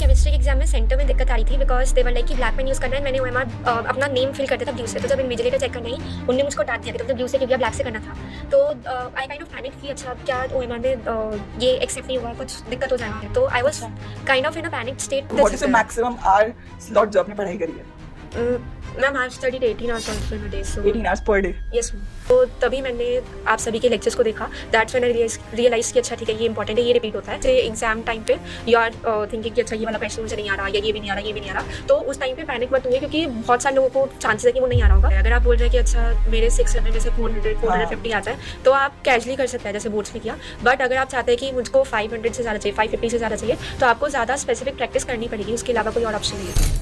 Chemistry के exam में centre में दिक्कत आ रही थी बिकॉज दे वर लाइक कि ब्लैक पेन यूज़ करना है। मैंने OMR अपना नेम फिल करता था ब्लू से, तो जब इन्विजिलेटर चेक करने आई उन्होंने मुझको डांट दिया कि तो ब्लू से क्योंकि ब्लैक से करना था। तो आई काइंड ऑफ पैनिक कि अच्छा क्या OMR में ये एक्सेप्ट नहीं हुआ, कुछ दिक्कत हो जाएगी। तो I was kind of in a panic state. What is the maximum hour slot जो आपने पढ़ाई करी है? Ma'am I studied 18 hours a day, so 18 hours per day. Yes ma'am. तो तभी मैंने आप सभी के लेक्चर्स को देखा, दैट्स व्हेन आई रियलाइज कि अच्छा ठीक है ये इंपॉर्टेंट है, ये रिपीट होता है। तो एग्जाम टाइम पे यू आर थिंकिंग कि अच्छा ये वाला क्वेश्चन मुझे नहीं आ रहा, या ये भी नहीं आ रहा, ये भी नहीं आ रहा, तो उस टाइम पे पैनिक मत होइए क्योंकि बहुत सारे लोगों को चांसेस है कि वो नहीं आ रहा होगा। अगर आप बोल रहे हैं कि अच्छा मेरे 600 में से 450 आ जाए तो आप कैजुअली कर सकते हैं जैसे बोर्ड्स में किया। बट अगर आप चाहते हैं कि मुझको 500 से ज़्यादा चाहिए, 550 से ज़्यादा चाहिए, तो आपको ज़्यादा स्पेसिफिक प्रैक्टिस करनी पड़ेगी, उसके अलावा कोई और ऑप्शन नहीं है।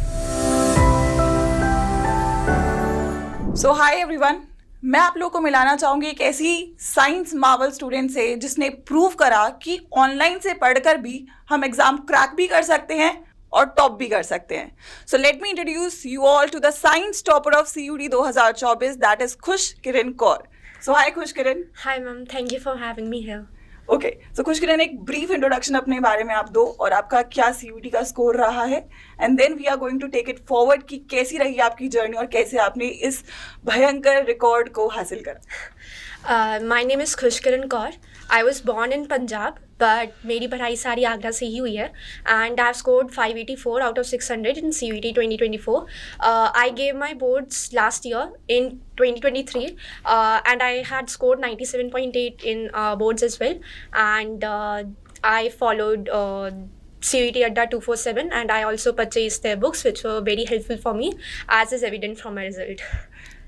सो हाय एवरीवन, मैं आप लोगों को मिलाना चाहूंगी एक ऐसी साइंस मार्वल स्टूडेंट से जिसने प्रूव करा कि ऑनलाइन से पढ़कर भी हम एग्जाम क्रैक भी कर सकते हैं और टॉप भी कर सकते हैं। So let me introduce you all to the science topper of CUET 2024, that is Khush Kiran Kaur. So hi Khush Kiran. Hi ma'am, thank you for having me here. Okay, so Khush Kiran, एक ब्रीफ इंट्रोडक्शन अपने बारे में आप दो और आपका क्या CUET का स्कोर रहा है, and then we are going to take it forward कि कैसी रही आपकी जर्नी और कैसे आपने इस भयंकर रिकॉर्ड को हासिल करा। My name is Khush Kiran Kaur. I was born in Punjab, but मेरी पढ़ाई सारी आगरा से ही हुई है, and I have scored 584 out of 600 in CUET 2024. I gave my boards last year in 2023, and I had scored 97.8 in boards as well, and I followed CUET Adda 247, and I also purchased their books which were very helpful for me, as is evident from my result.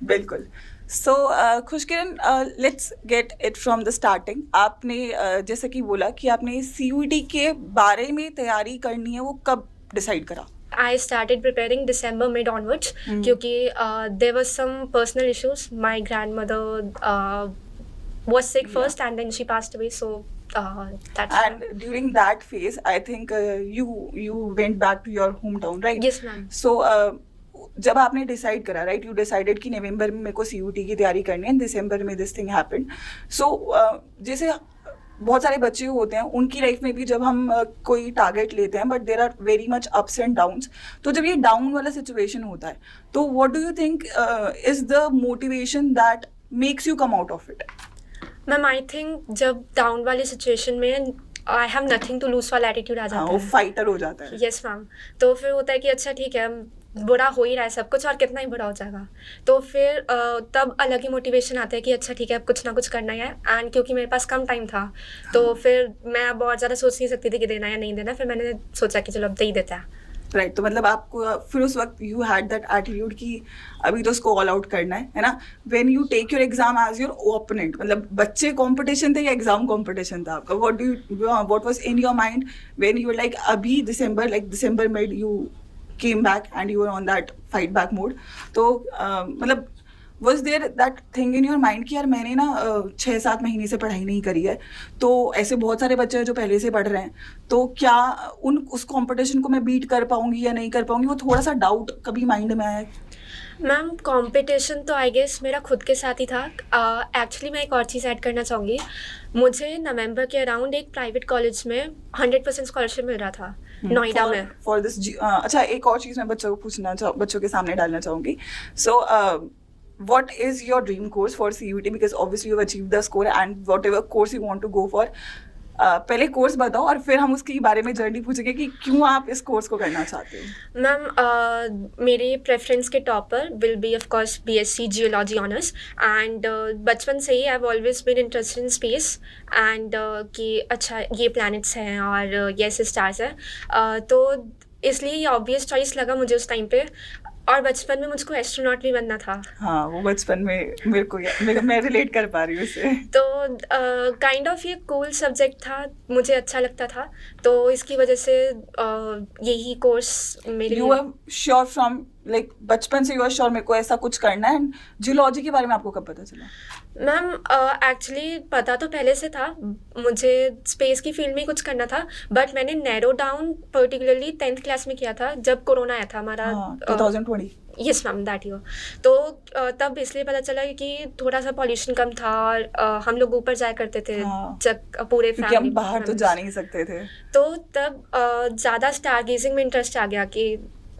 बिल्कुल। So Khush Kiran, let's get it from the starting. आपने जैसे कि बोला कि आपने CUET के बारे में तैयारी करनी है, वो कब डिसाइड करा? I started preparing December mid onwards क्योंकि there was some personal issues. My grandmother was sick first and then she passed away, so that's And during that phase, I think you went back to your hometown, right? Yes ma'am. So जब आपने decide करा, right, you decided कि नवंबर में मेरे को CUET की तैयारी करनी है, दिसंबर में दिस थिंग हैपेंड। सो जैसे बहुत सारे बच्चे होते हैं, उनकी लाइफ में भी जब हम कोई टारगेट लेते हैं, but there are very much ups and downs, तो जब ये डाउन वाला सिचुएशन होता है तो what do you think is the motivation that makes you come out of it? Ma'am I think जब डाउन वाली सिचुएशन में I have nothing to lose वाला एटीट्यूड आ जाता है, वो फाइटर हो जाता है। Yes ma'am. तो फिर होता है कि अच्छा ठीक है, बुरा हो ही रहा है सब कुछ और कितना ही बुरा हो जाएगा, तो फिर तब अलग ही मोटिवेशन आता है कि अच्छा ठीक है अब कुछ ना कुछ करना है। एंड क्योंकि मेरे पास कम टाइम था तो फिर मैं बहुत ज़्यादा सोच नहीं सकती थी कि देना या नहीं देना, फिर मैंने सोचा कि चलो अब दे ही देता है। राइट, तो मतलब आपको फिर उस वक्त यू हैड दैट एटीट्यूड कि अभी तो उसको ऑल आउट करना है ना? When you take your exam as your opponent, मतलब बच्चे कंपटीशन थे या एग्जाम कंपटीशन था आपका? What was in your mind when you were like अभी December mid you came back and you were on that fight back mode? तो मतलब was there that thing in your mind कि यार मैंने ना 6-7 महीने से पढ़ाई नहीं करी है, तो ऐसे बहुत सारे बच्चे हैं जो पहले से पढ़ रहे हैं, तो क्या उस कंपटीशन को मैं बीट कर पाऊंगी या नहीं कर पाऊंगी? वो थोड़ा सा डाउट कभी माइंड में आया? मैम कंपटीशन तो आई गेस मेरा खुद के साथ ही था। एक्चुअली मैं एक और चीज़ ऐड करना चाहूँगी। मुझे नवंबर के अराउंड एक प्राइवेट कॉलेज में 100% स्कॉलरशिप मिल रहा था नोएडा में। फॉर दिस अच्छा, एक और चीज़ मैं बच्चों के सामने डालना चाहूँगी। सो what is your dream course for CUET? Because obviously you have achieved the score and whatever course you want to go for, पहले कोर्स बताओ और फिर हम उसके बारे में जर्नी पूछेंगे कि क्यों आप इस कोर्स को करना चाहते हो। मैम मेरे प्रेफरेंस के topper will be of course BSc geology honours, and बचपन से ही I have always been interested in space and कि अच्छा ये प्लैनेट्स हैं और ये ऐसे स्टार्स हैं, तो इसलिए ये ऑब्वियस चॉइस लगा मुझे उस टाइम पे। और बचपन में मुझको एस्ट्रोनॉट भी बनना था। हाँ, वो बचपन में मैं रिलेट कर पा रही हूँ इससे। तो काइंड ऑफ ये कूल सब्जेक्ट था, मुझे अच्छा लगता था, तो इसकी वजह से यही कोर्स मेरे you are sure from like बचपन से यू आर श्योर मेरे को ऐसा कुछ करना है? एंड जियोलॉजी के बारे में आपको कब पता चला? मैम एक्चुअली पता तो पहले से था, मुझे स्पेस की फील्ड में कुछ करना था, बट मैंने narrow down particularly 10th class में किया था जब कोरोना आया था हमारा। 2020। Yes ma'am that year. तो तब इसलिए पता चला कि थोड़ा सा पॉल्यूशन कम था और हम लोग ऊपर जाया करते थे हाँ। जब पूरे क्योंकि फैमिली हम बाहर तो जा नहीं सकते थे, तो तब ज़्यादा स्टार गेजिंग में इंटरेस्ट आ गया कि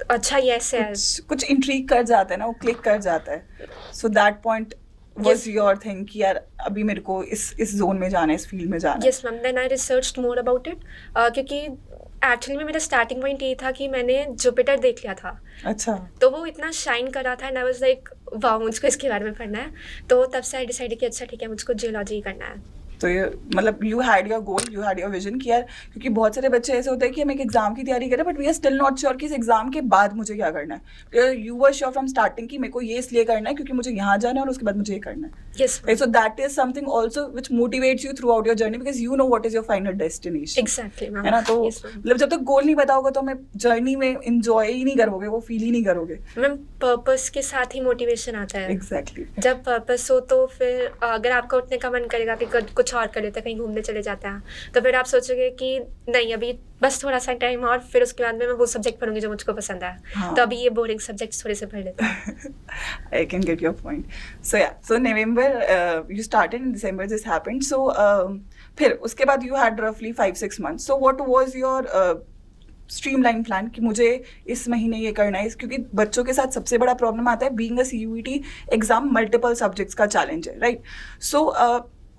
अच्छा ये ऐसे है। कुछ इंट्रीग कर जाता है ना, वो क्लिक कर जाता है। So that point was Yes. your thing कि यार अभी मेरे को इस जोन में जाना है, इस फील्ड में जाना है। Yes ma'am, then I researched more about it क्योंकि एक्चुअली में मेरा स्टार्टिंग पॉइंट ये था कि मैंने जुपिटर देख लिया था, अच्छा, तो वो इतना शाइन कर रहा था and I was like wow मुझको इसके बारे में पढ़ना है। तो तब से आई डिसाइडेड कि अच्छा ठीक है मुझको जियोलॉजी करना है। तो ये मतलब you had your goal, you had your vision कि यार, क्योंकि बहुत सारे बच्चे ऐसे होते हैं कि हम एक एग्जाम की तैयारी करें but we are still not sure कि इस एग्जाम के बाद मुझे क्या करना है। You were sure from starting कि मेरे को ये इसलिए करना है क्योंकि मुझे यहाँ जाना है और उसके बाद मुझे ये करना है। Yes so that is something also which motivates you through out your journey because you know what is your final destination. Exactly ma'am, है ना? तो yes, ma'am. मतलब जब तक गोल नहीं पता होगा तो हमें जर्नी में इंजॉय ही नहीं करोगे, वो फील ही नहीं करोगे। मैम पर्पस के साथ ही मोटिवेशन आता है। एग्जैक्टली। जब पर्पस हो तो फिर अगर आपका उठने का मन करेगा कि कुछ और कर लेते हैं, कहीं घूमने चले जाते हैं, तो फिर आप सोचोगे कि नहीं अभी बस थोड़ा सा टाइम और फिर उसके बाद में मैं वो सब्जेक्ट पढ़ूंगी जो मुझको पसंद है। हाँ। तो अभी ये बोरिंग सब्जेक्ट थोड़े से पढ़ लेते हैं। I can get your point. So yeah, so November you started, in December this happened. So फिर उसके बाद you had roughly 5-6 months. So what was your streamline plan कि मुझे इस महीने ये करना है? क्योंकि बच्चों के साथ सबसे बड़ा प्रॉब्लम आता है being a CUET exam, multiple subjects का चैलेंज है, राइट? सो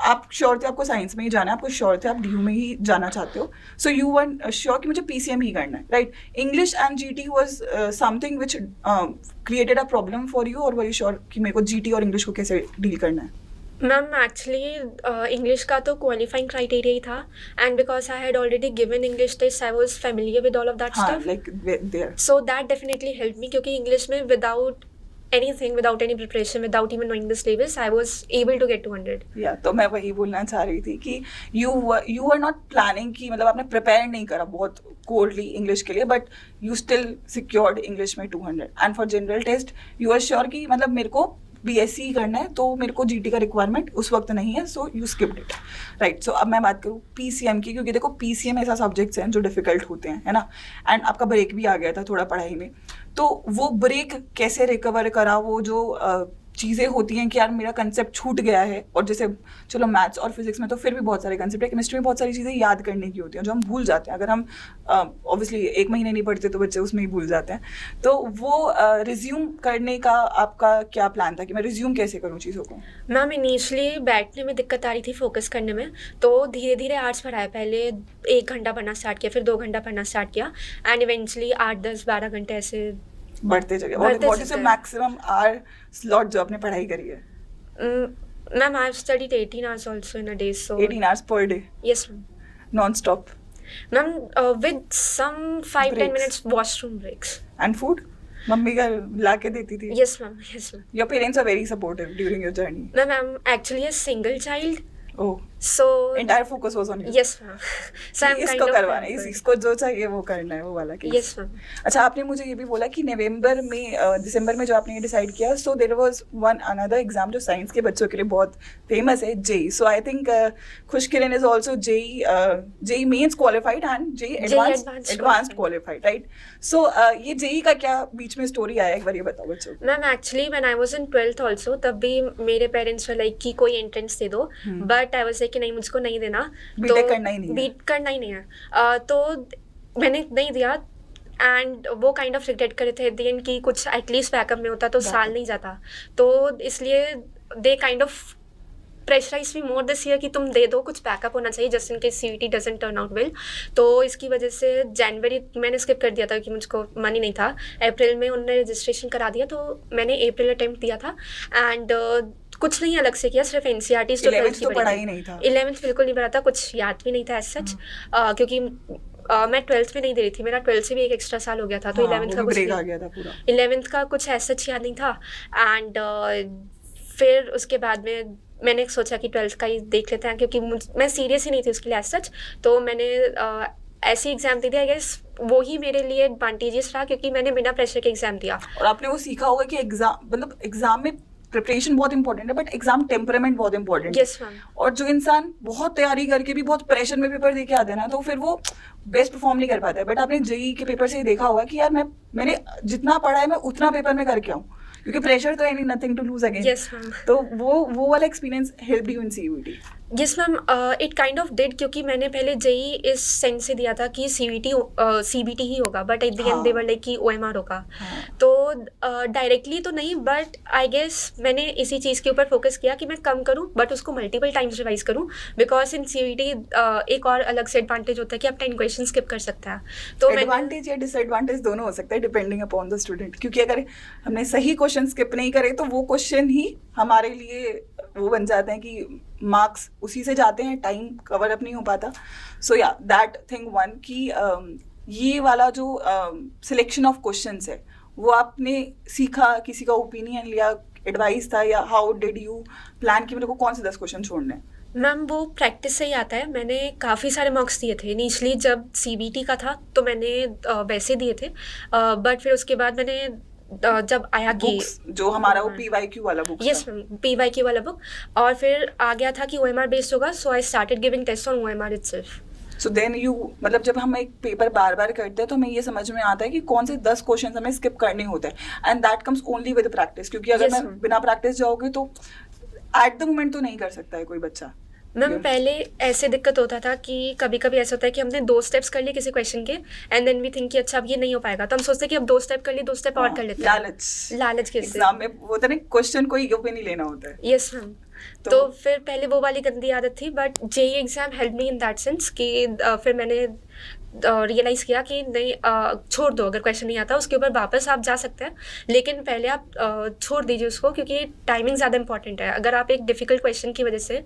आप श्योर थे आपको साइंस में ही जाना है, आपको श्योर थे आप DU में ही जाना चाहते हो, सो यू वर श्योर कि मुझे PCM ही करना है, right? English and GT was something which created a problem for you, और वर यू श्योर कि मेरे को GT और इंग्लिश को कैसे डील करना है? मैम एक्चुअली इंग्लिश का तो क्वालिफाइंग क्राइटेरिया ही था and because I had already given English test I was familiar with all of that हाँ, stuff, like there. So that definitely help me क्योंकि इंग्लिश में without anything, without any preparation, without even knowing the syllabus, I was able to get 200. या तो मैं वही बोलना चाह रही थी कि you were not planning कि मतलब आपने प्रिपेयर नहीं करा बहुत कोरली इंग्लिश के लिए, but you still secured English में 200 and for general test you are sure कि मतलब मेरे को BSc ही करना है तो मेरे को GT का रिक्वायरमेंट उस वक्त नहीं है, so you skipped it, right? So अब मैं बात करूँ PCM की, क्योंकि देखो PCM ऐसा सब्जेक्ट्स हैं जो डिफिकल्ट होते हैं, है ना? एंड आपका ब्रेक भी आ गया था थोड़ा पढ़ाई में, तो वो ब्रेक कैसे रिकवर करा? वो जो चीज़ें होती हैं कि यार मेरा कंसेप्ट छूट गया है, और जैसे चलो मैथ्स और फिजिक्स में तो फिर भी बहुत सारे कंसेप्ट है, केमिस्ट्री में बहुत सारी चीज़ें याद करने की होती हैं जो हम भूल जाते हैं। अगर हम ऑब्वियसली 1 महीने नहीं पढ़ते तो बच्चे उसमें ही भूल जाते हैं। तो वो रिज्यूम करने का आपका क्या प्लान था कि मैं रिज्यूम कैसे करूँ चीज़ों को? मैम इनिशियली बैठने में दिक्कत आ रही थी, फोकस करने में, तो धीरे धीरे आर्ट्स पढ़ाया। पहले 1 घंटा पढ़ना स्टार्ट किया, फिर 2 घंटा पढ़ना स्टार्ट किया एंड इवेंचुअली 8-10-12 घंटे ऐसे बढ़ते चले। What is the maximum hour slot जो आपने पढ़ाई करी है? Ma'am I have studied 18 hours also in a day, so 18 hours per day? yes ma'am. Non-stop? Ma'am, with some 5-10 Breaks. minutes washroom breaks. And food? Mummy का ला के देती थी? Yes ma'am, yes ma'am. Your parents are very supportive during your journey? Ma'am, I'm actually a single child, Oh, so entire focus was on you? yes ma'am. So I'm इसको kind of करवाना है, pampered. इसको जो चाहिए वो करना है, वो वाला केस। Yes ma'am. अच्छा, आपने मुझे ये भी बोला कि नवंबर में दिसंबर में जो आपने ये डिसाइड किया, so there was one another exam जो साइंस के बच्चों के लिए बहुत फेमस है, JEE. So I think Khushkiran is also JEE mains qualified and JEE advanced qualified, right? So ये JEE का क्या बीच में स्टोरी आया, एक बार ये बताओ बच्चों को। Ma'am actually when I was in 12th also, तब भी मेरे पेरेंट्स वर लाइक कि कोई एंट्रेंस दे दो, बट आई वाज लाइक कि नहीं मुझको नहीं देना, B.Tech करना ही नहीं है। बीट करना ही नहीं है। तो मैंने नहीं दिया एंड वो काइंड ऑफ रिग्रेट करे थे एट द एंड कि कुछ एटलीस्ट बैकअप में होता तो साल नहीं जाता, तो इसलिए they kind of pressurise me more this year कि तुम दे दो, कुछ बैकअप होना चाहिए just in case CUET doesn't turn out well. तो इसकी वजह से जनवरी मैंने स्किप कर दिया था कि मुझको मनी नहीं था। अप्रैल में उन्होंने रजिस्ट्रेशन करा दिया, तो मैंने अप्रैल अटेम्प्ट दिया था एंड कुछ नहीं अलग से किया, सिर्फ NCERT जो 11th तो पढ़ाई नहीं था? 11th बिल्कुल नहीं पढ़ा था, कुछ याद भी नहीं था एज सच, क्योंकि मैं 12th में नहीं दे रही थी, मेरा 12th से भी एक एक्स्ट्रा साल हो गया था, तो 11th का ब्रेक आ गया था पूरा। 11th का कुछ एज सच याद नहीं था एंड फिर उसके बाद में मैंने सोचा कि 12th का ही देख लेते हैं, क्योंकि मैं सीरियस ही नहीं थी उसके लिए एज सच, तो मैंने ऐसी एग्जाम दे दिया। आई गेस वो ही मेरे लिए एडवांटेजेस रहा क्योंकि मैंने बिना प्रेशर के एग्जाम दिया। और आपने वो सीखा होगा कि एग्जाम मतलब एग्जाम में प्रिपरेशन बहुत इंपॉर्टेंट है, बट एग्जाम टेम्परामेंट बहुत इंपॉर्टेंट है। Yes ma'am. और जो इंसान बहुत तैयारी करके भी बहुत प्रेशर में पेपर दे के आते हैं ना, तो फिर वो बेस्ट परफॉर्म नहीं कर पाता है। बट आपने जेई के पेपर से ही देखा होगा कि यार मैंने जितना पढ़ा है मैं उतना पेपर में करके आऊँ, क्योंकि प्रेशर तो है, nothing to lose again. Yes ma'am. तो वो वाला experience help you in CUET? Yes ma'am, it kind of did, क्योंकि मैंने पहले जेई इस सेंस से दिया था कि सीबीटी ही होगा, but at the and they were like कि ओएमआर होगा। तो डायरेक्टली तो नहीं, बट आई गेस मैंने इसी चीज़ के ऊपर फोकस किया कि मैं कम करूं, बट उसको मल्टीपल टाइम्स रिवाइज करूं, बिकॉज इन सीयूईटी एक और अलग से एडवांटेज होता है कि आप 10 क्वेश्चन स्किप कर सकते हैं। तो एडवांटेज या डिसएडवांटेज दोनों हो सकता है डिपेंडिंग अपॉन द स्टूडेंट, क्योंकि अगर हमने सही क्वेश्चन स्किप नहीं करे तो वो क्वेश्चन ही हमारे लिए वो बन जाते हैं कि मार्क्स उसी से जाते हैं, टाइम कवर अप नहीं हो पाता। सो या दैट थिंग वन कि ये वाला जो सिलेक्शन ऑफ क्वेश्चंस है वो आपने सीखा, किसी का ओपिनियन लिया, एडवाइस था, या हाउ डिड यू प्लान कि मेरे को कौन से 10 क्वेश्चन छोड़ने हैं? मैम वो प्रैक्टिस से ही आता है। मैंने काफ़ी सारे मॉक्स दिए थे इनिशियली, जब सीबीटी का था तो मैंने वैसे दिए थे, बट फिर उसके बाद मैंने जब आया कि जो हमारा वो पीवाईक्यू वाला बुक, यस मैम, पीवाईक्यू वाला बुक, और फिर आ गया था कि ओएमआर बेस्ड होगा, so I started giving test on OMR itself. So then you, मतलब जब हम एक पेपर बार बार करते हैं तो हमें ये समझ में आता है कि कौन से 10 क्वेश्चन हमें स्किप करने होते हैं, and that comes only with practice, क्योंकि अगर Yes, मैं बिना प्रैक्टिस जाओगे तो एट द मोमेंट तो नहीं कर सकता है कोई बच्चा। मैम पहले ऐसे दिक्कत होता था कि कभी कभी ऐसा होता है कि हमने 2 स्टेप्स कर लिए किसी क्वेश्चन के, एंड देन वी थिंक कि अच्छा अब ये नहीं हो पाएगा, तो हम सोचते हैं कि अब 2 स्टेप कर लिए, 2 स्टेप और कर लेते हैं। लालच के एग्जाम में वो होता है ना, क्वेश्चन कोई पे नहीं लेना होता है। Yes ma'am. तो फिर पहले वो वाली गंदी आदत थी, but JEE exam help me in that sense कि फिर मैंने रियलाइज़ किया कि नहीं, छोड़ दो, अगर क्वेश्चन नहीं आता उसके ऊपर वापस आप जा सकते हैं, लेकिन पहले आप छोड़ दीजिए उसको, क्योंकि टाइमिंग ज़्यादा इंपॉर्टेंट है। अगर आप एक डिफ़िकल्ट क्वेश्चन की वजह से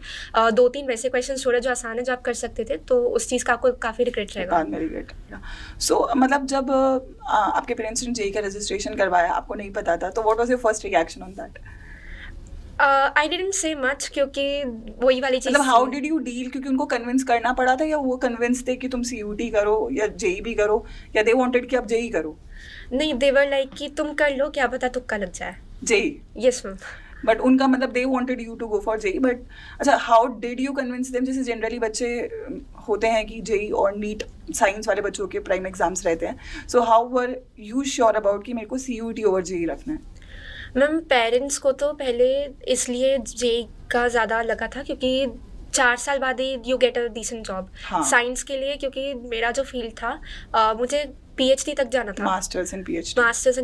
2-3 वैसे क्वेश्चन छोड़े जो आसान है, जो आप कर सकते थे, तो उस चीज़ का आपको काफ़ी रिग्रेट रहेगा। सो मतलब जब आपके पेरेंट्स ने जेई का रजिस्ट्रेशन करवाया, आपको नहीं पता था, तो what was your first reaction on that? I didn't say much, क्योंकि वही वाली चीज़, मतलब हाउ डिड यू डील, क्योंकि उनको कन्विंस करना पड़ा था, या वो कन्विंस थे कि तुम सीयूटी करो या जेई भी करो, या दे वांटेड कि आप जेई करो? नहीं, दे वर लाइक कि तुम कर लो, क्या पता तुक्का लग जाए। जेई? Yes ma'am. बट उनका मतलब they wanted you to go for JEE, but अच्छा how did you convince them? जैसे जनरली बच्चे होते हैं कि जेई और नीट साइंस वाले बच्चों के प्राइम एग्जाम्स रहते हैं, so how were you sure about कि मेरे को सीयूटी ओवर जेई रखना है? मैम पेरेंट्स को तो पहले इसलिए जेई का ज़्यादा लगा था क्योंकि 4 साल बाद ही you get a decent job. Science के लिए, क्योंकि मेरा जो फील्ड था, मुझे पीएचडी तक जाना था, masters in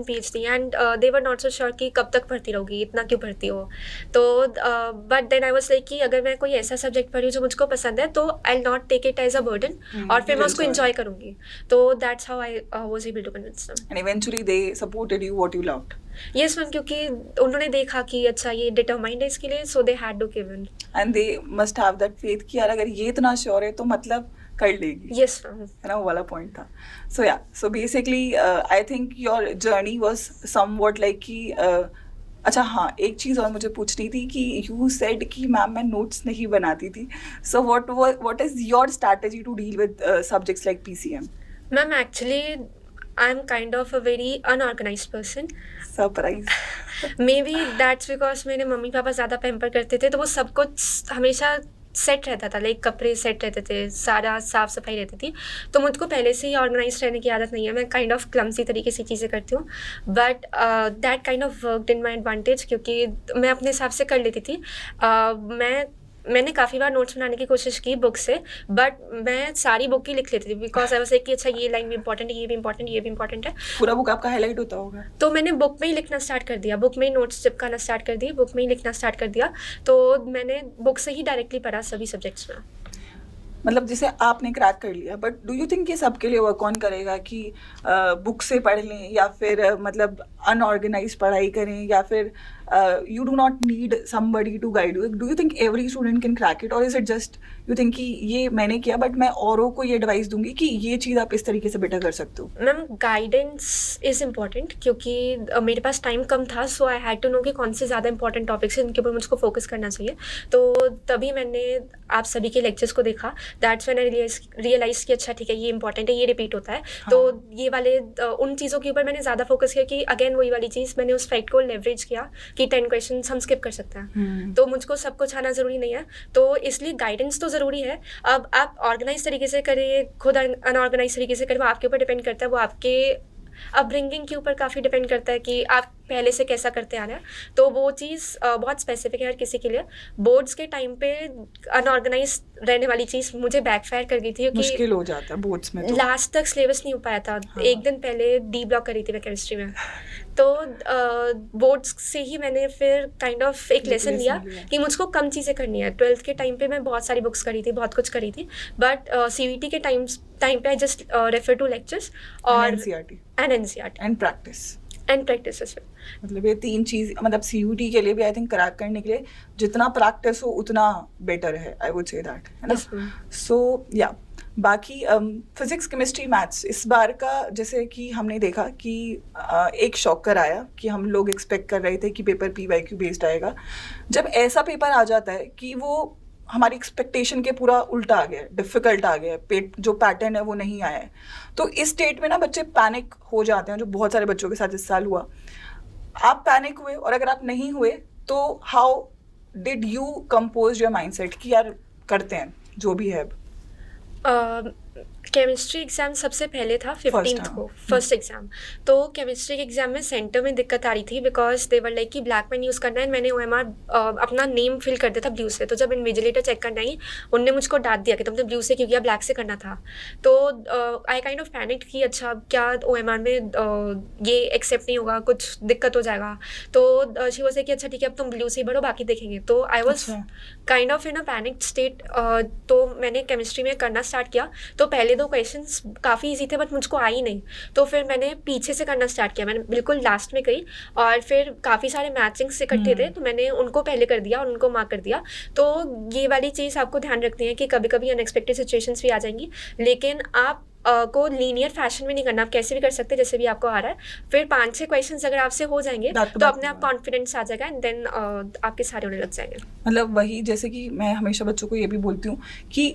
PhD, and they were not so sure कि कब तक पढ़ती रहोगी, इतना क्यों पढ़ती हो। तो but then I was like कि अगर मैं कोई ऐसा सब्जेक्ट पढ़ी जो मुझको पसंद है, तो I will not take it as a burden, और फिर मैं उसको एंजॉय करूंगी। तो that's how I was able to convince them, and eventually they supported you what you loved. Yes ma'am, क्योंकि उन्होंने देखा कि अच्छा ये डिटरमाइंड है इसके लिए, so they had to give in, and they must have that faith कि यार अगर ये इतना श्योर है तो मतलब कर लेगी। यस मैम, है ना, वो वाला पॉइंट था। सो या, so basically I think your journey was somewhat like कि अच्छा हाँ, एक चीज़ और मुझे पूछनी थी कि यू सेड कि मैम मैं नोट्स नहीं बनाती थी, so what is your strategy to deal with subjects like PCM? Ma'am actually I am kind of a very unorganised person. Surprise. Maybe that's because मेरे मम्मी पापा ज़्यादा pamper करते थे, तो वो सब कुछ हमेशा सेट रहता था, लाइक कपड़े सेट रहते थे, सारा साफ़ सफाई रहती थी। तो मुझको पहले से ही ऑर्गेनाइज रहने की आदत नहीं है, मैं काइंड ऑफ क्लमसी तरीके से चीज़ें करती हूँ, but that kind of worked in my advantage, क्योंकि मैं अपने हिसाब से कर लेती थी। मैंने काफ़ी बार नोट्स बनाने की कोशिश की बुक से, बट मैं सारी बुक ही लिख लेती थी, बिकॉज आई वाज लाइक कि अच्छा ये लाइन भी इंपॉर्टेंट है, ये भी इंपॉर्टेंट, ये भी इंपॉर्टेंट है। पूरा बुक आपका हाईलाइट होता होगा? तो मैंने बुक में ही लिखना स्टार्ट कर दिया, बुक में ही नोट्स चिपकाना स्टार्ट कर दिए, बुक में ही लिखना स्टार्ट कर दिया। तो मैंने बुक से ही डायरेक्टली पढ़ा सभी सब्जेक्ट्स में। मतलब जैसे आपने क्रैक कर लिया, बट डू यू थिंक ये सबके लिए वर्क ऑन करेगा कि बुक से पढ़ लें, या फिर मतलब अनऑर्गेनाइज पढ़ाई करें, या फिर you do not need somebody to guide you? Do you think every student can crack it, or is it just you think कि ये मैंने किया बट मैं औरों को ये एडवाइस दूंगी कि ये चीज़ आप इस तरीके से बेटर कर सकते हो? मैम गाइडेंस इज़ इम्पॉर्टेंट, क्योंकि मेरे पास टाइम कम था, सो आई हैड टू नो कि कौन से ज़्यादा इंपॉर्टेंट टॉपिक्स हैं जिनके ऊपर मुझको फोकस करना चाहिए। तो तभी मैंने आप सभी के लेक्चर्स को देखा, दैट्स व्हेन आई रियलाइज कि अच्छा ठीक है ये इंपॉर्टेंट है, ये रिपीट होता है। तो ये वाले उन चीज़ों के ऊपर मैंने ज़्यादा फोकस किया कि अगेन वही वाली चीज़, मैंने उस फैक्ट को लेवरेज किया कि 10 क्वेश्चन हम स्किप कर सकते हैं। तो मुझको सब कुछ आना ज़रूरी नहीं है, तो इसलिए गाइडेंस तो ज़रूरी है। अब आप ऑर्गेनाइज तरीके से करिए, खुद अनऑर्गेनाइज तरीके से करिए, वो आपके ऊपर डिपेंड करता है, वो आपके अपब्रिंगिंग के ऊपर काफ़ी डिपेंड करता है कि आप पहले से कैसा करते आ रहे हैं। तो वो चीज़ बहुत स्पेसिफिक है हर किसी के लिए। बोर्ड्स के टाइम पे अनऑर्गेनाइज रहने वाली चीज़ मुझे बैकफायर कर गई थी, क्योंकि मुश्किल हो जाता है बोर्ड्स में, तो लास्ट तक सिलेबस नहीं हो पाया था। एक दिन पहले डी ब्लॉक करी थी मैं केमिस्ट्री में। तो बोर्ड्स से ही मैंने फिर काइंड ऑफ एक लेसन लिया कि मुझको कम चीज़ें करनी है। 12th के टाइम पे मैं बहुत सारी बुक्स करी थी, बहुत कुछ करी थी, बट CUET के टाइम पे I just refer to lectures और NCERT and practice as well. मतलब ये 3 चीज, मतलब CUET के लिए भी आई थिंक क्रैक करने के लिए जितना प्रैक्टिस हो उतना बेटर है, आई वुड से दैट, है ना। सो या बाकी फिजिक्स केमिस्ट्री मैथ्स इस बार का जैसे कि हमने देखा कि एक शॉकर आया कि हम लोग एक्सपेक्ट कर रहे थे कि पेपर PYQ बेस्ड आएगा। जब ऐसा पेपर आ जाता है कि वो हमारी एक्सपेक्टेशन के पूरा उल्टा आ गया, डिफिकल्ट आ गया, जो पैटर्न है वो नहीं आया है, तो इस स्टेट में ना बच्चे पैनिक हो जाते हैं, जो बहुत सारे बच्चों के साथ इस साल हुआ। आप पैनिक हुए, और अगर आप नहीं हुए तो how did you compose your mindset कि यार करते हैं जो भी है। केमिस्ट्री एग्ज़ाम सबसे पहले था 15th को, फर्स्ट एग्ज़ाम। तो केमिस्ट्री के एग्ज़ाम में सेंटर में दिक्कत आ रही थी, बिकॉज दे वर लाइक कि ब्लैक पेन यूज़ करना है। मैंने OMR अपना नेम फिल कर दिया था ब्लू से। तो जब इन्विजिलेटर चेक करना ही, उनने मुझको डांट दिया कि तुमने ब्लू से क्यों किया, ब्लैक से करना था। तो आई काइंड ऑफ पैनिक कि अच्छा क्या OMR में ये एक्सेप्ट नहीं होगा, कुछ दिक्कत हो जाएगा। तो शी वाज लाइक कि अच्छा ठीक है अब तुम ब्लू से ही भरो, बाकी देखेंगे। तो I was kind of in a panic state. तो मैंने केमिस्ट्री में करना स्टार्ट किया। तो पहले 2 क्वेश्चंस काफ़ी इजी थे, बट मुझको आई नहीं। तो फिर मैंने पीछे से करना स्टार्ट किया, मैंने बिल्कुल लास्ट में करी, और फिर काफ़ी सारे मैचिंग्स इकट्ठे थे, तो मैंने उनको पहले कर दिया और उनको मार्क कर दिया। तो ये वाली चीज़ आपको ध्यान रखनी है कि कभी कभी अनएक्सपेक्टेड सिचुएशंस भी आ जाएंगी, लेकिन आप को लीनियर फैशन में नहीं करना, आप कैसे भी कर सकते हैं जैसे भी आपको आ रहा है। फिर 5-6 क्वेश्चंस अगर आपसे हो जाएंगे तो अपने आप कॉन्फिडेंस आ जाएगा, एंड देन आपके सारे होने लग जाएंगे। मतलब वही, जैसे कि मैं हमेशा बच्चों को ये भी बोलती हूँ कि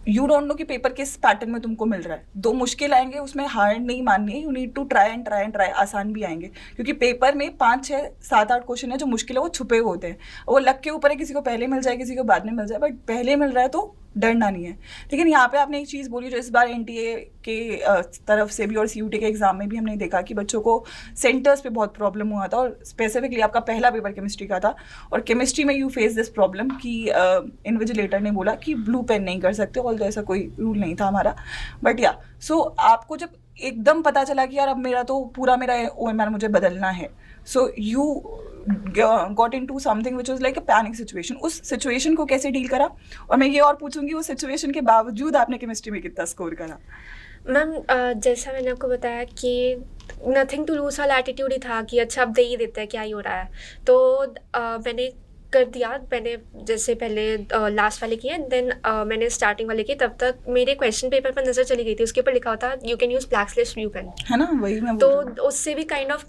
यू डोंट नो कि पेपर किस पैटर्न में तुमको मिल रहा है। 2 मुश्किल आएंगे, उसमें हार नहीं माननी है, you need to try and try. आसान भी आएंगे, क्योंकि पेपर में 5, 6, 7, 8 क्वेश्चन है जो मुश्किल है, वो छुपे हुए होते हैं, वो लक के ऊपर है, किसी को पहले मिल जाए, किसी को बाद में मिल जाए, बट पहले मिल रहा है तो डरना नहीं है। लेकिन यहाँ पे आपने एक चीज़ बोली जो इस बार NTA के तरफ से भी और CUET के एग्जाम में भी हमने देखा कि बच्चों को सेंटर्स पे बहुत प्रॉब्लम हुआ था, और स्पेसिफिकली आपका पहला पेपर केमिस्ट्री का था, और केमिस्ट्री में यू फेस दिस प्रॉब्लम कि इन्विजिलेटर ने बोला कि ब्लू पेन नहीं कर सकते, ऑल्दो ऐसा कोई रूल नहीं था हमारा, बट या सो आपको जब एकदम पता चला कि यार अब मेरा तो पूरा मेरा OMR मुझे बदलना है, so you got into something which was like a panic situation. उस सिचुएशन को कैसे डील करा, और मैं ये और पूछूंगी उस सिचुएशन के बावजूद आपने केमिस्ट्री में कितना स्कोर करा? मैम जैसा मैंने आपको बताया कि नथिंग टू लूज वाला एटीट्यूड ही था कि अच्छा अब दे ही देते हैं, क्या ही हो रहा है। तो मैंने कर दिया। मैंने जैसे पहले लास्ट वाले किए, देन मैंने स्टार्टिंग वाले किए। तब तक मेरे क्वेश्चन पेपर पर नज़र चली गई थी, उसके ऊपर लिखा होता you can use black slash blue pen, है ना, वही मैं तो उससे भी kind of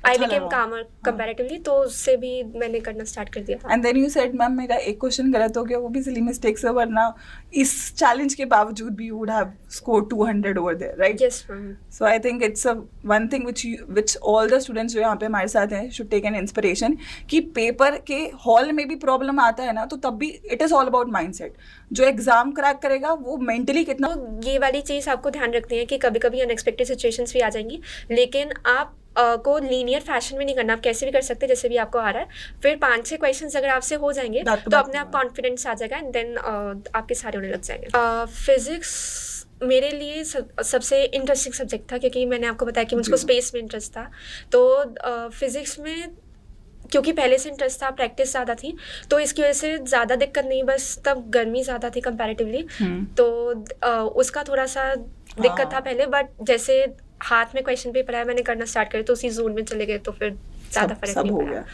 I became calmer comparatively, तो उससे भी मैंने करना स्टार्ट कर दिया। And then you said ma'am मेरा एक क्वेश्चन गलत हो गया, वो भी सिली मिस्टेक से, वरना इस चैलेंज के बावजूद भी you would have score 200 over there, right? Yes ma'am. So I think it's a one thing which all the students जो यहाँ पे हमारे साथ हैं शुड टेक एन इंस्पिरेशन, कि पेपर के हॉल में भी प्रॉब्लम आता है ना, तो तब भी it is all about mindset. जो एग्जाम क्रैक करेगा वो मेंटली कितना, तो ये वाली चीज़ आपको ध्यान रखनी है कि कभी कभी अनएक्सपेक्टेड सिचुएशंस भी आ जाएंगी, लेकिन आप को लीनियर फैशन में नहीं करना, आप कैसे भी कर सकते हैं जैसे भी आपको आ रहा है। फिर 5-6 क्वेश्चंस अगर आपसे हो जाएंगे तो अपने आप कॉन्फिडेंस आ जाएगा, एंड देन आपके सारे होने लग जाएंगे। फिजिक्स मेरे लिए सबसे इंटरेस्टिंग सब्जेक्ट था, क्योंकि मैंने आपको बताया कि मुझको स्पेस में इंटरेस्ट था। तो फिजिक्स में क्योंकि पहले से इंटरेस्ट था, प्रैक्टिस ज़्यादा थी, तो इसकी वजह से ज़्यादा दिक्कत नहीं, बस तब गर्मी ज़्यादा थी कंपैरेटिवली, तो उसका थोड़ा सा दिक्कत था पहले। बट जैसे हाथ में क्वेश्चन पेपर आया, मैंने करना स्टार्ट किया, तो उसी जोन में चले गए, तो फिर ज़्यादा फर्क सब नहीं हो पड़ा। गया।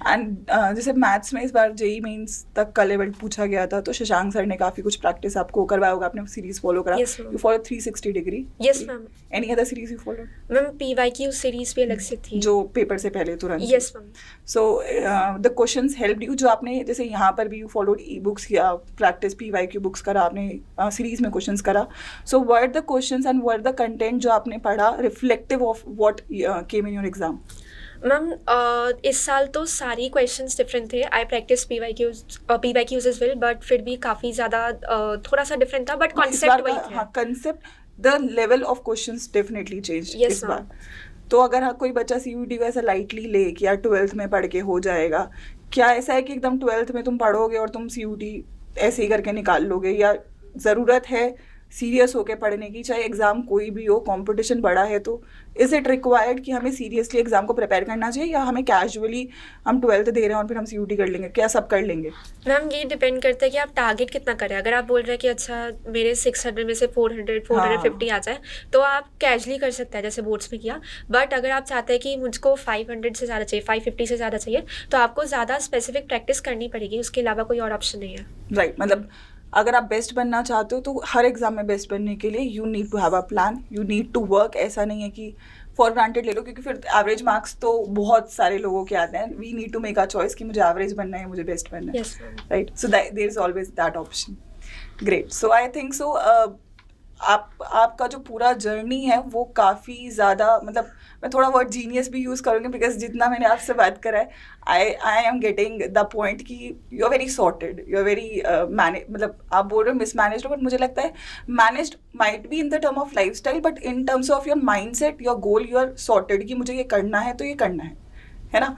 एंड जैसे मैथ्स में इस बार जेई मेंस तक का लेवल पूछा गया था, तो शशांक सर ने काफ़ी कुछ प्रैक्टिस आपको करवाया होगा, आपने सीरीज फॉलो करा। Yes, ma'am. You follow 360 degree? Yes, ma'am. Any other series you follow ma'am PYQ series भी अलग से थी। जो पेपर से पहले तुरंत? Yes, ma'am. So the questions helped you, जो आपने जैसे यहाँ पर भी यू फॉलोड ई बुक्स या प्रैक्टिस PYQ बुक्स करा आपने, सीरीज में क्वेश्चंस करा, so were the questions and were the content जो आपने पढ़ा reflective of what came in your exam? Ma'am इस साल तो सारी क्वेश्चंस डिफरेंट थे। I practice PYQs as well, but फिर भी काफ़ी ज़्यादा थोड़ा सा डिफरेंट था, बट कॉन्सेप्ट वही था। हाँ, concept, the level of questions definitely change Yes, इस ma'am. बार। तो अगर कोई बच्चा CUET को ऐसा लाइटली ले कि यार 12th में पढ़ के हो जाएगा, क्या ऐसा है कि एकदम 12th में तुम पढ़ोगे और तुम CUET ऐसे ही करके निकाल लोगे, या ज़रूरत है सीरियस होके पढ़ने की, चाहे एग्ज़ाम कोई भी हो, कंपटीशन बड़ा है, तो इज़ इट रिक्वायर्ड कि हमें सीरियसली एग्ज़ाम को प्रिपेयर करना चाहिए, या हमें कैजुअली हम 12th दे रहे हैं और फिर हम CUET कर लेंगे, क्या सब कर लेंगे? मैम ये डिपेंड करता है कि आप टारगेट कितना करें। अगर आप बोल रहे हैं कि अच्छा मेरे 600 में से 450 आ जाए, तो आप कैजुअली कर सकते हैं जैसे बोर्ड्स में किया। बट अगर आप चाहते हैं कि मुझको 500 से ज़्यादा चाहिए, 550 से ज़्यादा चाहिए, तो आपको ज़्यादा स्पेसिफिक प्रैक्टिस करनी पड़ेगी, उसके अलावा कोई और ऑप्शन नहीं है। राइट, मतलब अगर आप बेस्ट बनना चाहते हो तो हर एग्जाम में बेस्ट बनने के लिए you need to have a plan, you need to work. ऐसा नहीं है कि फॉर ग्रांटेड ले लो, क्योंकि फिर एवरेज मार्क्स तो बहुत सारे लोगों के आते हैं। We need to make a choice कि मुझे एवरेज बनना है, मुझे बेस्ट बनना है, Yes, ma'am. Right? So there is always that option. Great, so I think so आपका जो पूरा जर्नी है वो काफ़ी ज़्यादा, मतलब मैं थोड़ा वर्ड जीनियस भी यूज़ करूँगी, बिकॉज जितना मैंने आपसे बात करा है, I am getting the point कि you are very sorted, you are very मतलब आप बोल रहे हो मिसमैनेज्ड, बट मुझे लगता है managed might be in the term of life style, but in terms of your mind set, your goal, you are sorted कि मुझे ये करना है तो ये करना है ना?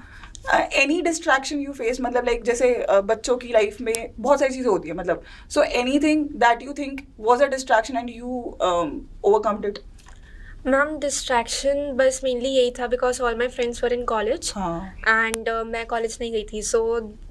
एनी डिस्ट्रैक्शन यू फेस, मतलब लाइक जैसे बच्चों की लाइफ में बहुत सारी चीज़ें होती है, मतलब so anything that you think was a distraction and you overcome it? Ma'am distraction बस मेनली यही था because all my friends were in college हाँ, एंड मैं कॉलेज नहीं गई थी, सो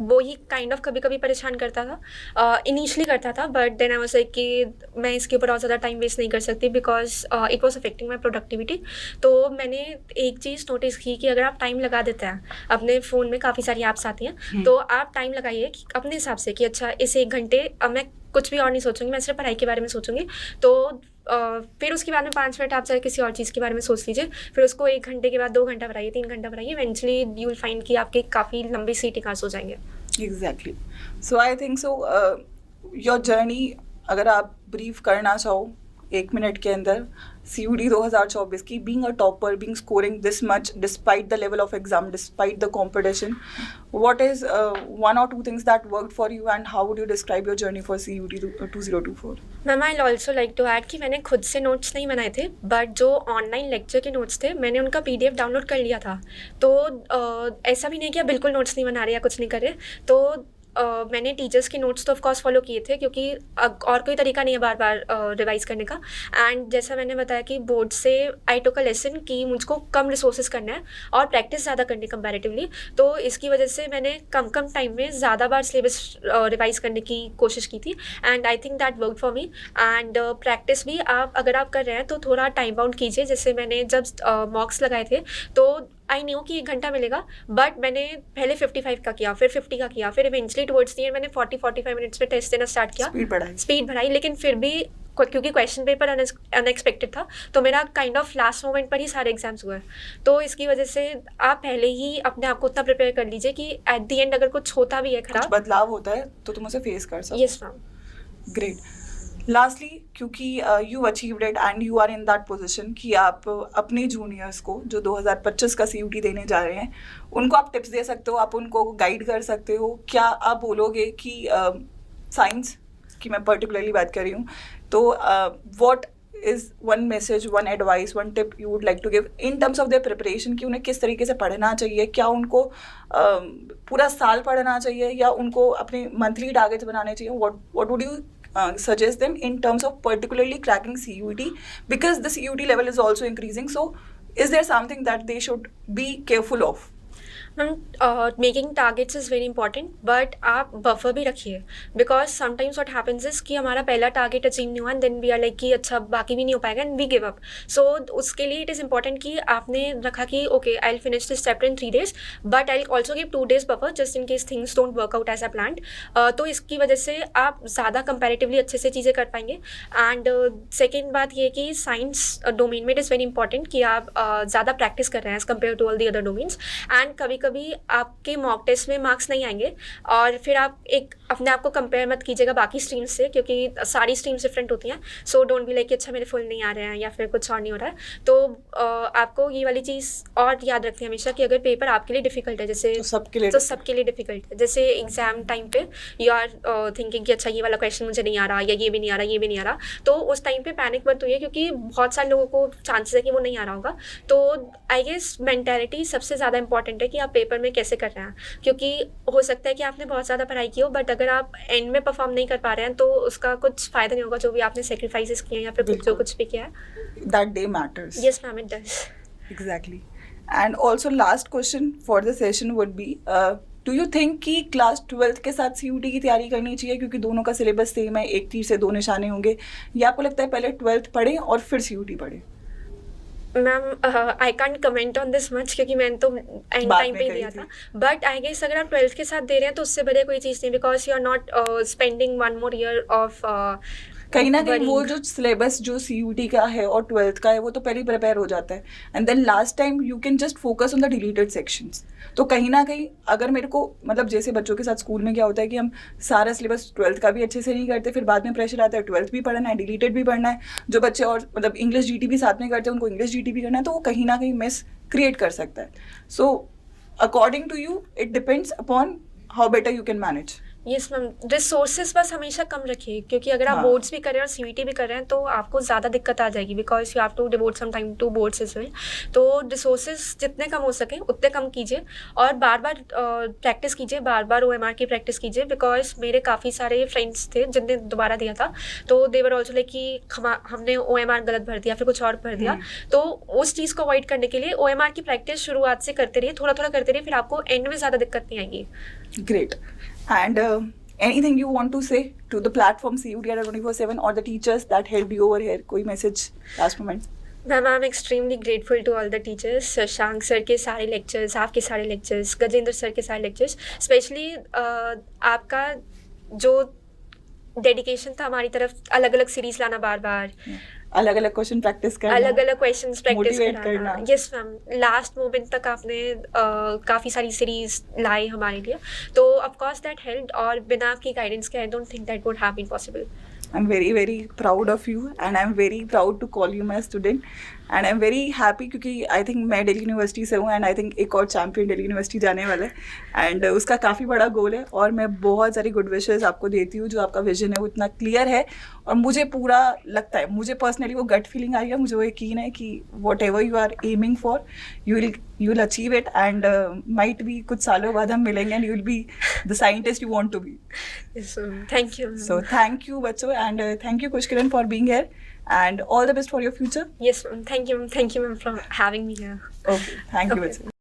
वो ही काइंड ऑफ कभी कभी परेशान करता था। इनिशियली करता था, but then I was like कि मैं इसके ऊपर और ज़्यादा टाइम वेस्ट नहीं कर सकती because it was affecting my productivity. तो मैंने एक चीज़ नोटिस की कि अगर आप टाइम लगा देते हैं, अपने फ़ोन में काफ़ी सारी ऐप्स आती हैं, तो आप टाइम लगाइए कि अपने हिसाब से कि अच्छा इस 1 घंटे अब मैं कुछ भी और नहीं सोचूंगी, मैं सिर्फ पढ़ाई के बारे में सोचूंगी। तो फिर उसके बाद में 5 मिनट आप चाहे किसी और चीज़ के बारे में सोच लीजिए, फिर उसको 1 घंटे के बाद 2 घंटा बढ़ाइए, 3 घंटा बढ़ाइए, इवेंचुअली यू विल फाइंड कि आपके काफ़ी लंबी सीटिंग हो जाएंगे। Exactly. So I think so your journey अगर आप ब्रीफ करना चाहो 1 मिनट के अंदर, CUET 2024 की, being a topper, being scoring this much despite the level of exam, despite the competition, what is 1 or 2 things that worked for you, and how would you describe your journey for CUET 2024? Ma'am I also like to add कि मैंने खुद से notes नहीं बनाए थे, but जो online lecture के notes थे मैंने उनका PDF डाउनलोड कर लिया था। तो ऐसा भी नहीं कि आप बिल्कुल नोट्स नहीं बना रहे या कुछ नहीं कर रहे। तो मैंने टीचर्स के नोट्स तो ऑफ कोर्स फॉलो किए थे, क्योंकि और कोई तरीका नहीं है बार बार रिवाइज़ करने का। एंड जैसा मैंने बताया कि बोर्ड से आई टुक अ लेसन कि मुझको कम रिसोर्सेज करना है और प्रैक्टिस ज़्यादा करनी कंपैरेटिवली। तो इसकी वजह से मैंने कम टाइम में ज़्यादा बार सिलेबस रिवाइज़ करने की कोशिश की थी, and I think that work for me. And practice भी आप अगर आप कर रहे हैं तो थोड़ा टाइम बाउंड कीजिए। जैसे मैंने जब मॉक्स लगाए थे तो आई न्यू कि 1 घंटा मिलेगा, बट मैंने पहले 55 का किया, फिर 50 का किया, फिर इवेंचुअली टुवर्ड्स द एंड मैंने 40-45 मिनट्स में टेस्ट देना स्टार्ट किया, स्पीड बढ़ाई। लेकिन फिर भी क्योंकि क्वेश्चन पेपर अनएक्सपेक्टेड था, तो मेरा काइंड ऑफ लास्ट मोमेंट पर ही सारे एग्जाम्स हुए। तो इसकी वजह से आप पहले ही अपने आप को उतना प्रिपेयर कर लीजिए कि एट द एंड अगर कुछ होता भी है खराब, बदलाव होता है तो तुम उसे फेस कर सकते। Yes ma'am. ग्रेट। लास्टली, क्योंकि you achieved it and you are in that position कि आप अपने जूनियर्स को जो 2025 का CUET देने जा रहे हैं, उनको आप टिप्स दे सकते हो, आप उनको गाइड कर सकते हो। क्या आप बोलोगे कि साइंस की मैं पर्टिकुलरली बात कर रही हूँ, तो what is 1 message, 1 advice, 1 tip you would like to give in terms of their preparation, कि उन्हें किस तरीके से पढ़ना चाहिए? क्या उनको पूरा साल पढ़ना चाहिए, या उनको अपने मंथली टारगेट्स बनाने चाहिए? What would you suggest them in terms of particularly cracking CUET, because the CUET level is also increasing? So is there something that they should be careful of? Making targets is very important, but आप buffer भी रखिए, because sometimes what happens is कि हमारा पहला target achieve नहीं हुआ and then we are like कि अच्छा बाकी भी नहीं हो पाएगा and we give up. So उसके लिए इट इज़ इंपॉर्टेंट कि आपने रखा कि okay I will finish this chapter in 3 days, but I will also give 2 days buffer just in case things don't work out as a planned. तो इसकी वजह से आप ज़्यादा कंपैरेटिवली अच्छे से चीज़ें कर पाएंगे. एंड सेकेंड बात ये कि साइंस डोमेन में इट इज़ वेरी इंपॉर्टेंट कि आप ज़्यादा प्रैक्टिस कर रहे हैं as compared to all the other domains. And कभी कभी आपके मॉक टेस्ट में मार्क्स नहीं आएंगे और फिर आप एक अपने आप को कंपेयर मत कीजिएगा बाकी स्ट्रीम्स से, क्योंकि सारी स्ट्रीम्स डिफरेंट होती हैं. सो डोंट बी लाइक अच्छा मेरे फुल नहीं आ रहे हैं या फिर कुछ और नहीं हो रहा है. तो आपको ये वाली चीज़ और याद रखनी है हमेशा कि अगर पेपर आपके लिए डिफिकल्ट है, जैसे तो सबके लिए डिफिकल्ट है. जैसे एग्जाम टाइम पे यू आर थिंकिंग कि अच्छा ये वाला क्वेश्चन मुझे नहीं आ रहा, या ये भी नहीं आ रहा, ये भी नहीं आ रहा, तो उस टाइम पे पैनिक मत होइए, क्योंकि बहुत सारे लोगों को चांसेस है कि वो नहीं आ रहा होगा. तो आई गेस मेंटालिटी सबसे ज़्यादा इंपॉर्टेंट है कि आप पेपर में कैसे कर रहे हैं, क्योंकि हो सकता है कि आपने बहुत ज़्यादा पढ़ाई की हो बट अगर आप एंड में परफॉर्म नहीं कर पा रहे हैं तो उसका कुछ फ़ायदा नहीं होगा जो भी आपने सेक्रीफाइसेस किए हैं या फिर जो कुछ भी किया है. That day matters. Yes ma'am, it does. Exactly. And also last question for the session would be, do you think कि क्लास 12th के साथ CUT की तैयारी करनी चाहिए, क्योंकि दोनों का सिलेबस सेम है, एक तीर से दो निशाने होंगे, या आपको लगता है पहले 12th पढ़ें और फिर CUT पढ़ें? Ma'am I can't comment on this much, क्योंकि मैंने तो एंड टाइम पे ही दिया था. बट आई गेस अगर आप 12th के साथ दे रहे हैं तो उससे बढ़िया कोई चीज़ नहीं, because you are not spending 1 more year of कहीं ना कहीं वो जो सिलेबस जो CUT का है और 12th का है वो तो पहले ही प्रिपेयर हो जाता है, and then last time you can just focus on the deleted sections. तो कहीं ना कहीं अगर मेरे को मतलब जैसे बच्चों के साथ स्कूल में क्या होता है कि हम सारा सिलेबस 12th का भी अच्छे से नहीं करते, फिर बाद में प्रेशर आता है 12th भी पढ़ना है, डिलीटेड भी पढ़ना है. जो बच्चे और मतलब इंग्लिश GT भी साथ में करते हैं उनको इंग्लिश GT भी करना है, तो वो कहीं ना कहीं मिस क्रिएट कर सकता है. So according to you it depends upon how better you can manage. Yes ma'am, resources बस हमेशा कम रखिए, क्योंकि अगर आप हाँ. बोर्ड्स भी कर रहे हैं और CUT भी कर रहे हैं तो आपको ज़्यादा दिक्कत आ जाएगी, because you have to devote some time to boards as well. तो रिसोर्सेज जितने कम हो सकें उतने कम कीजिए और बार बार प्रैक्टिस कीजिए, बार बार OMR की प्रैक्टिस कीजिए. बिकॉज मेरे काफ़ी सारे फ्रेंड्स थे जिनने दोबारा दिया था, तो दे वर ऑल्सो लाइक कि हमने OMR गलत भर दिया, फिर कुछ और भर दिया. तो उस चीज़ को अवॉइड करने के लिए OMR की प्रैक्टिस शुरुआत से करते रहिए, थोड़ा थोड़ा करते रहिए, फिर आपको एंड में ज़्यादा दिक्कत नहीं आएगी. Great. And anything you want to say to the platform CUT 24/7 or the teachers that helped you over here? कोई message last moment? Ma'am I am extremely grateful to all the teachers. Shashank sir के सारे lectures, आपके सारे lectures, Gajendra sir के सारे lectures, specially आपका जो dedication था हमारी तरफ, अलग अलग सीरीज लाना, बार बार अलग अलग क्वेश्चन प्रैक्टिस करना, अलग अलग क्वेश्चंस प्रैक्टिस करना. यस मैम, लास्ट मोमेंट तक आपने काफ़ी सारी सीरीज लाई हमारे लिए, तो ऑफ कोर्स दैट हेल्प्ड, और बिना आपकी गाइडेंस के I don't think that would have been possible. I'm very very proud of you and I'm very proud to call you my student and I'm very happy क्योंकि I think मैं Delhi university से हूँ and I think एक और champion Delhi university जाने वाला है and उसका काफ़ी बड़ा गोल है और मैं बहुत सारी गुड विशेस आपको देती हूँ. जो आपका विजन है वो इतना क्लियर है और मुझे पूरा लगता है, मुझे पर्सनली वो गट फीलिंग आ रही है, मुझे वो यकीन है कि whatever you are aiming for you will achieve it and might भी कुछ सालों बाद हम मिलेंगे and you will be the scientist you want to be. Thank you. So thank you बच्चों and thank you Kush Kiran for being here and all the best for your future. Yes ma'am, thank you ma'am for having me here. Okay, thank you बच्चों.